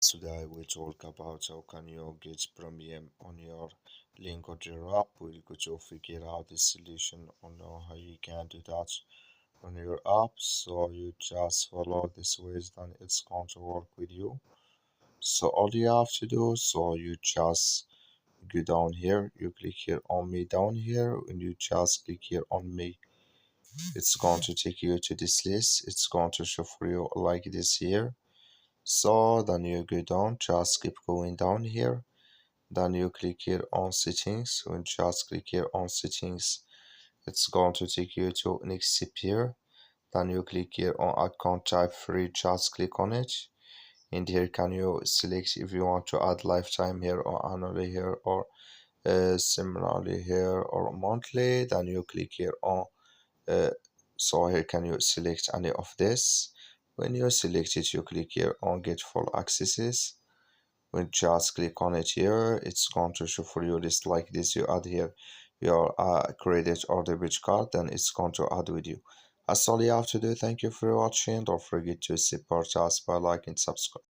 Today we talk about how can you get premium on your LingoDeer app. We're going to figure out the solution on how you can do that on your app. So you just follow this ways, then it's going to work with you. So all you have to do, so you just go down here, you click here on me down here, and you just click here on me. It's going to take you to this list. It's going to show for you like this here. So then you go down, just keep going down here. Then you click here on settings. When just click here on settings, it's going to take you to next step here. Then you click here on account type free, just click on it. And here can you select if you want to add lifetime here or annually here or similarly here or monthly. Then you click here on uh, so here can you select any of this. When you select it, you click here on get full accesses. When just click on it here, it's going to show for you list like this. You add here your credit or debit card, then it's going to add with you. That's all you have to do. Thank you for watching. Don't forget to support us by liking and subscribe.